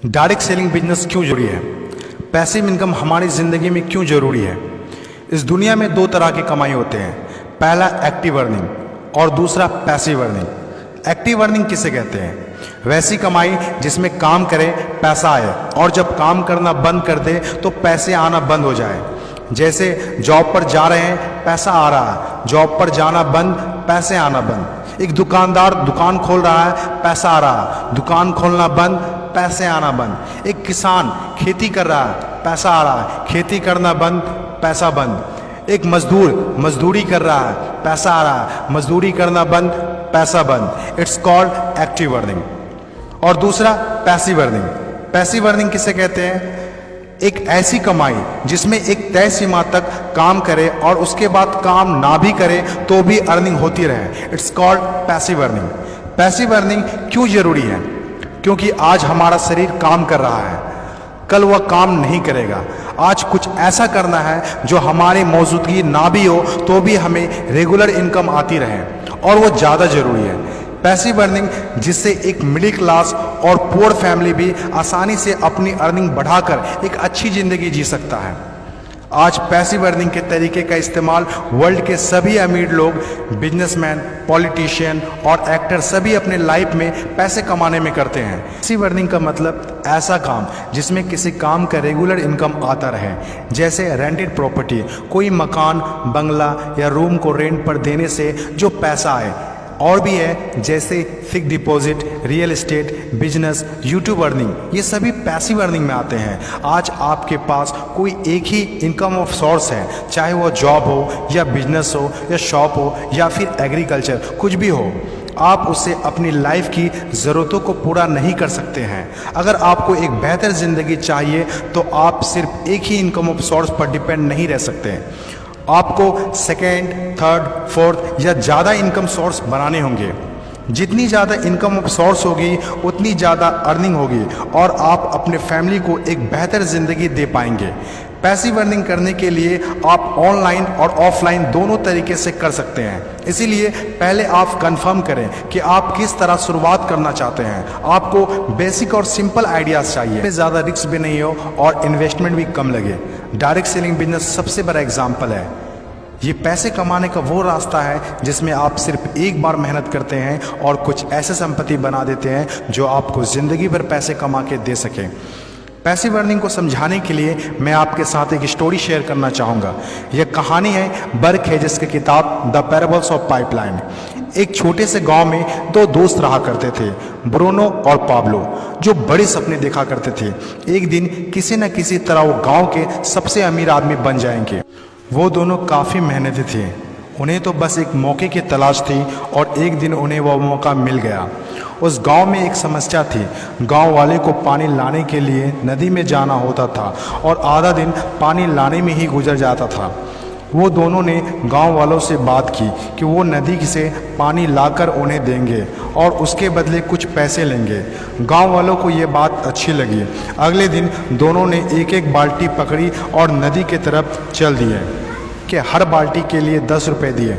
Direct selling business क्यों जरूरी है? पैसिव इनकम हमारी ज़िंदगी में क्यों ज़रूरी है? इस दुनिया में दो तरह की कमाई होते हैं, पहला एक्टिव अर्निंग और दूसरा पैसिव अर्निंग। एक्टिव अर्निंग किसे कहते हैं? वैसी कमाई जिसमें काम करें पैसा आए और जब काम करना बंद कर दे तो पैसे आना बंद हो जाए। जैसे जॉब पर जा रहे हैं पैसा आ रहा है, जॉब पर जाना बंद पैसे आना बंद। एक दुकानदार दुकान खोल रहा है पैसा आ रहा है, दुकान खोलना बंद पैसे आना बंद। एक किसान खेती कर रहा है पैसा आ रहा है, खेती करना बंद पैसा बंद। एक मजदूर मजदूरी कर रहा है पैसा आ रहा है, मजदूरी करना बंद पैसा बंद। It's called active earning. और दूसरा पैसिव अर्निंग। पैसिव अर्निंग किसे कहते हैं? एक ऐसी कमाई जिसमें एक तय सीमा तक काम करे और उसके बाद काम ना भी करे तो भी अर्निंग होती रहे। It's called passive earning. Passive earning क्यों जरूरी है? क्योंकि आज हमारा शरीर काम कर रहा है, कल वह काम नहीं करेगा। आज कुछ ऐसा करना है जो हमारी मौजूदगी ना भी हो तो भी हमें रेगुलर इनकम आती रहे, और वो ज़्यादा जरूरी है। पैसिव अर्निंग जिससे एक मिडिल क्लास और पुअर फैमिली भी आसानी से अपनी अर्निंग बढ़ाकर एक अच्छी ज़िंदगी जी सकता है। आज पैसिव अर्निंग के तरीके का इस्तेमाल वर्ल्ड के सभी अमीर लोग, बिजनेसमैन, पॉलिटिशियन और एक्टर सभी अपने लाइफ में पैसे कमाने में करते हैं। पैसिव अर्निंग का मतलब ऐसा काम जिसमें किसी काम का रेगुलर इनकम आता रहे, जैसे रेंटेड प्रॉपर्टी, कोई मकान, बंगला या रूम को रेंट पर देने से जो पैसा आए। और भी है जैसे fix deposit, real estate, business, YouTube earning, ये सभी पैसिव अर्निंग में आते हैं। आज आपके पास कोई एक ही इनकम ऑफ सोर्स है, चाहे वो जॉब हो या बिजनेस हो या शॉप हो या फिर एग्रीकल्चर, कुछ भी हो। आप उससे अपनी लाइफ की ज़रूरतों को पूरा नहीं कर सकते हैं। अगर आपको एक बेहतर ज़िंदगी चाहिए तो आप सिर्फ एक ही इनकम ऑफ सोर्स पर डिपेंड नहीं रह सकते। आपको सेकेंड, थर्ड, फोर्थ या ज़्यादा इनकम सोर्स बनाने होंगे। जितनी ज़्यादा इनकम ऑफ सोर्स होगी उतनी ज़्यादा अर्निंग होगी और आप अपने फैमिली को एक बेहतर ज़िंदगी दे पाएंगे। पैसिव अर्निंग करने के लिए आप ऑनलाइन और ऑफलाइन दोनों तरीके से कर सकते हैं। इसीलिए पहले आप कंफर्म करें कि आप किस तरह शुरुआत करना चाहते हैं। आपको बेसिक और सिंपल आइडियाज़ चाहिए, ज़्यादा रिस्क भी नहीं हो और इन्वेस्टमेंट भी कम लगे। डायरेक्ट सेलिंग बिजनेस सबसे बड़ा एग्जाम्पल है। ये पैसे कमाने का वो रास्ता है जिसमें आप सिर्फ एक बार मेहनत करते हैं और कुछ ऐसे संपत्ति बना देते हैं जो आपको ज़िंदगी भर पैसे कमा के दे सकें। पैसिव अर्निंग को समझाने के लिए मैं आपके साथ एक स्टोरी शेयर करना चाहूँगा। यह कहानी है बर्क हेजेस की किताब द पैराबल्स ऑफ पाइपलाइन। एक छोटे से गांव में दो दोस्त रहा करते थे, ब्रूनो और पाब्लो, जो बड़े सपने देखा करते थे। एक दिन किसी न किसी तरह वो गांव के सबसे अमीर आदमी बन जाएंगे। वो दोनों काफ़ी मेहनती थे, उन्हें तो बस एक मौके की तलाश थी और एक दिन उन्हें वह मौका मिल गया। उस गांव में एक समस्या थी। गांव वाले को पानी लाने के लिए नदी में जाना होता था और आधा दिन पानी लाने में ही गुजर जाता था। वो दोनों ने गांव वालों से बात की कि वो नदी से पानी लाकर उन्हें देंगे और उसके बदले कुछ पैसे लेंगे। गांव वालों को ये बात अच्छी लगी। अगले दिन दोनों ने एक एक बाल्टी पकड़ी और नदी की तरफ चल दिए कि हर बाल्टी के लिए 10 रुपये दिए।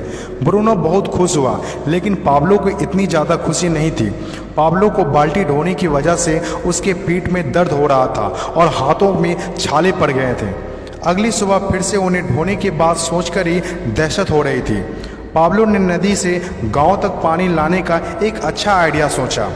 ब्रूनो बहुत खुश हुआ, लेकिन पाब्लो को इतनी ज़्यादा खुशी नहीं थी। पाब्लो को बाल्टी ढोने की वजह से उसके पीठ में दर्द हो रहा था और हाथों में छाले पड़ गए थे। अगली सुबह फिर से उन्हें ढोने की बात सोचकर ही दहशत हो रही थी। पाब्लो ने नदी से गांव तक पानी लाने का एक अच्छा आइडिया सोचा।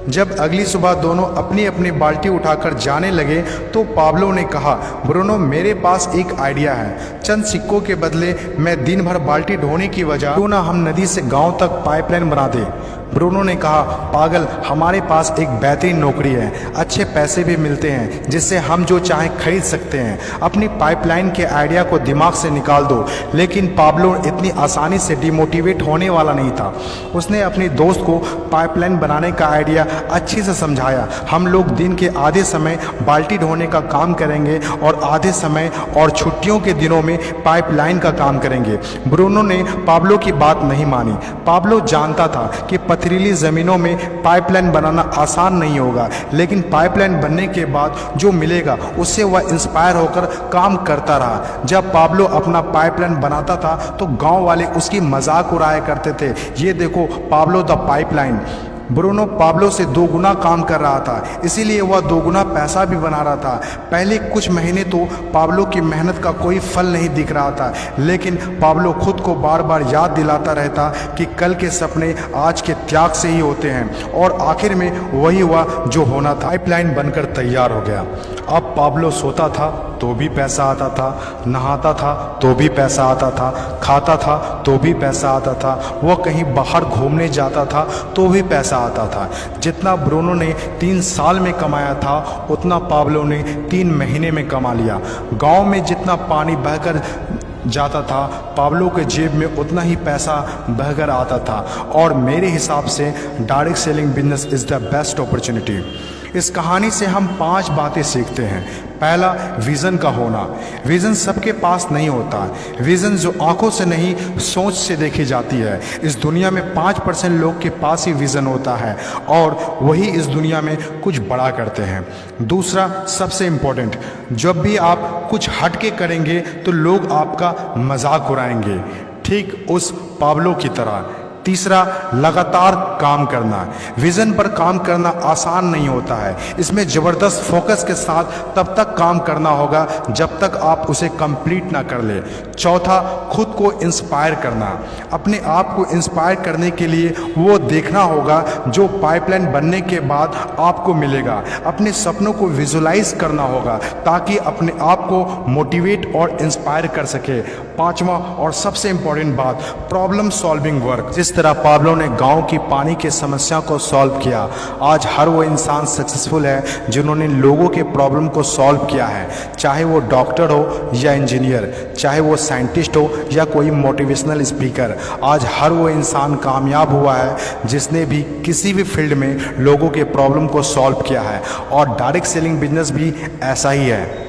जब अगली सुबह दोनों अपनी अपनी बाल्टी उठाकर जाने लगे तो पाब्लो ने कहा, ब्रूनो मेरे पास एक आइडिया है। चंद सिक्कों के बदले मैं दिन भर बाल्टी ढोने की वजह क्यों ना हम नदी से गांव तक पाइपलाइन बना दें। ब्रूनो ने कहा, पागल, हमारे पास एक बेहतरीन नौकरी है, अच्छे पैसे भी मिलते हैं जिससे हम जो चाहें खरीद सकते हैं। अपनी पाइपलाइन के आइडिया को दिमाग से निकाल दो। लेकिन पाब्लो इतनी आसानी से डिमोटिवेट होने वाला नहीं था। उसने अपने दोस्त को पाइपलाइन बनाने का आइडिया अच्छे से समझाया। हम लोग दिन के आधे समय बाल्टी ढोने का काम करेंगे और आधे समय और छुट्टियों के दिनों में पाइपलाइन का काम करेंगे। ब्रूनो ने पाब्लो की बात नहीं मानी। पाब्लो जानता था कि पथरीली ज़मीनों में पाइपलाइन बनाना आसान नहीं होगा, लेकिन पाइपलाइन बनने के बाद जो मिलेगा उससे वह इंस्पायर होकर काम करता रहा। जब पाब्लो अपना पाइपलाइन बनाता था तो गांव वाले उसकी मजाक उड़ाया करते थे, ये देखो Pablo the pipeline. Bruno Pablo से 2 गुना काम कर रहा था, इसीलिए वह 2 गुना पैसा भी बना रहा था। पहले कुछ महीने तो पाब्लो की मेहनत का कोई फल नहीं दिख रहा था, लेकिन पाब्लो खुद को बार बार याद दिलाता रहता कि कल के सपने आज के त्याग से ही होते हैं, और आखिर में वही हुआ जो होना था। पाइपलाइन बनकर तैयार हो गया। अब पाब्लो सोता था तो भी पैसा आता था, नहाता था तो भी पैसा आता था, खाता था तो भी पैसा आता था, वह कहीं बाहर घूमने जाता था तो भी पैसा आता था। जितना ब्रूनो ने 3 साल में कमाया था उतना पाब्लो ने 3 महीने में कमा लिया। गांव में जितना पानी बहकर जाता था, पाब्लो के जेब में उतना ही पैसा बहकर आता था। और मेरे हिसाब से direct selling business is the best opportunity. इस कहानी से हम 5 बातें सीखते हैं। पहला, विज़न का होना। विज़न सबके पास नहीं होता। विज़न जो आंखों से नहीं सोच से देखी जाती है। इस दुनिया में 5% लोग के पास ही विज़न होता है और वही इस दुनिया में कुछ बड़ा करते हैं। दूसरा, सबसे इम्पोर्टेंट, जब भी आप कुछ हटके करेंगे तो लोग आपका मजाक उड़ाएंगे, ठीक उस पाब्लो की तरह। तीसरा, लगातार काम करना। विज़न पर काम करना आसान नहीं होता है। इसमें ज़बरदस्त फोकस के साथ तब तक काम करना होगा जब तक आप उसे कंप्लीट ना कर ले। चौथा, खुद को इंस्पायर करना। अपने आप को इंस्पायर करने के लिए वो देखना होगा जो पाइपलाइन बनने के बाद आपको मिलेगा। अपने सपनों को विजुलाइज करना होगा ताकि अपने आप को मोटिवेट और इंस्पायर कर सके। पांचवा और सबसे इम्पोर्टेंट बात, प्रॉब्लम सॉल्विंग वर्क। जिस तरह पाब्लो ने गांव की पानी की समस्या को सॉल्व किया, आज हर वो इंसान सक्सेसफुल है जिन्होंने लोगों के प्रॉब्लम को सॉल्व किया है। चाहे वो डॉक्टर हो या इंजीनियर, चाहे वो साइंटिस्ट हो या कोई मोटिवेशनल स्पीकर, आज हर वो इंसान कामयाब हुआ है जिसने भी किसी भी फील्ड में लोगों के प्रॉब्लम को सॉल्व किया है। और डायरेक्ट सेलिंग बिजनेस भी ऐसा ही है।